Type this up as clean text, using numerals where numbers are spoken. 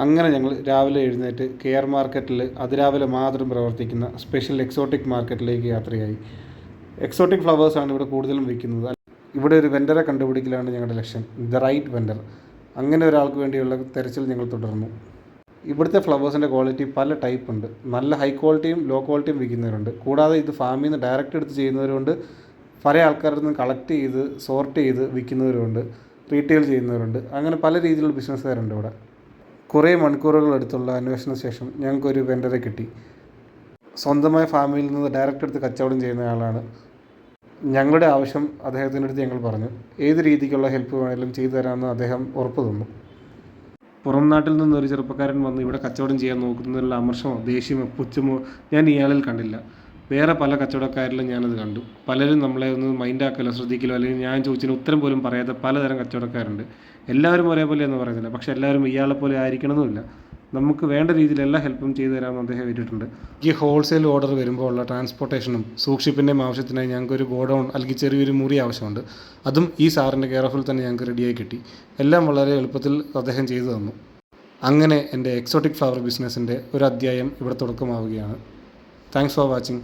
അങ്ങനെ ഞങ്ങൾ രാവിലെ എഴുന്നേറ്റ് കെയർ മാർക്കറ്റിൽ അതിരാവിലെ മാത്രം പ്രവർത്തിക്കുന്ന സ്പെഷ്യൽ എക്സോട്ടിക് മാർക്കറ്റിലേക്ക് യാത്രയായി. എക്സോട്ടിക് ഫ്ലവേഴ്സാണ് ഇവിടെ കൂടുതലും വിൽക്കുന്നത്. ഇവിടെ ഒരു വെണ്ടറെ കണ്ടുപിടിക്കലാണ് ഞങ്ങളുടെ ലക്ഷ്യം, ദ റൈറ്റ് വെണ്ടർ. അങ്ങനെ ഒരാൾക്ക് വേണ്ടിയുള്ള തെരച്ചിൽ ഞങ്ങൾ തുടർന്നു. ഇവിടുത്തെ ഫ്ലവേഴ്സിൻ്റെ ക്വാളിറ്റി പല ടൈപ്പ് ഉണ്ട്. നല്ല ഹൈ ക്വാളിറ്റിയും ലോ ക്വാളിറ്റിയും വിൽക്കുന്നവരുണ്ട്. കൂടാതെ ഇത് ഫാമിൽ നിന്ന് ഡയറക്റ്റ് എടുത്ത് ചെയ്യുന്നവരുണ്ട്. പല ആൾക്കാരിൽ നിന്ന് കളക്ട് ചെയ്ത് സോർട്ട് ചെയ്ത് വിൽക്കുന്നവരുണ്ട്. റീറ്റെയിൽ ചെയ്യുന്നവരുണ്ട്. അങ്ങനെ പല രീതിയിലുള്ള ബിസിനസ്സുകാരുണ്ട് ഇവിടെ. കുറേ മണിക്കൂറുകളെടുത്തുള്ള അന്വേഷണ ശേഷം ഞങ്ങൾക്കൊരു വെണ്ടറെ കിട്ടി. സ്വന്തമായ ഫാമിൽ നിന്ന് ഡയറക്റ്റ് എടുത്ത് കച്ചവടം ചെയ്യുന്ന ആളാണ്. ഞങ്ങളുടെ ആവശ്യം അദ്ദേഹത്തിൻ്റെ അടുത്ത് ഞങ്ങൾ പറഞ്ഞു. ഏത് രീതിക്കുള്ള ഹെൽപ്പ് വേണമെങ്കിലും ചെയ്തു തരാമെന്ന് അദ്ദേഹം ഉറപ്പ് തന്നു. പുറം നാട്ടിൽ നിന്നൊരു ചെറുപ്പക്കാരൻ വന്ന് ഇവിടെ കച്ചവടം ചെയ്യാൻ നോക്കുന്നതിനുള്ള അമർഷമോ ദേഷ്യമോ പുച്ഛമോ ഞാൻ ഇയാളിൽ കണ്ടില്ല. വേറെ പല കച്ചവടക്കാരിലും ഞാനത് കണ്ടു. പലരും നമ്മളെ ഒന്ന് മൈൻഡാക്കലോ ശ്രദ്ധിക്കലോ അല്ലെങ്കിൽ ഞാൻ ചോദിച്ചതിന് ഉത്തരം പോലും പറയാത്ത പലതരം കച്ചവടക്കാരുണ്ട്. എല്ലാവരും ഒരേപോലെ എന്ന് പറയുന്നില്ല, പക്ഷേ എല്ലാവരും ഇയാളെപ്പോലെ ആയിരിക്കണമെന്നില്ല. നമുക്ക് വേണ്ട രീതിയിൽ എല്ലാ ഹെൽപ്പും ചെയ്തു തരാമെന്ന് അദ്ദേഹം ഏറ്റിട്ടുണ്ട്. ഈ ഹോൾസെയിൽ ഓർഡർ വരുമ്പോൾ ഉള്ള ട്രാൻസ്പോർട്ടേഷനും സൂക്ഷിപ്പിൻ്റെയും ആവശ്യത്തിനായി ഞങ്ങൾക്കൊരു ഗോഡൗൺ അല്ലെങ്കിൽ ചെറിയൊരു മുറി ആവശ്യമുണ്ട്. അതും ഈ സാറിൻ്റെ കെയർ ഓഫിൽ തന്നെ ഞങ്ങൾക്ക് റെഡിയായി കിട്ടി. എല്ലാം വളരെ എളുപ്പത്തിൽ അദ്ദേഹം ചെയ്തു തന്നു. അങ്ങനെ എൻ്റെ എക്സോട്ടിക് ഫ്ലവർ ബിസിനസ്സിൻ്റെ ഒരു അധ്യായം ഇവിടെ തുടക്കമാവുകയാണ്. Thanks for watching.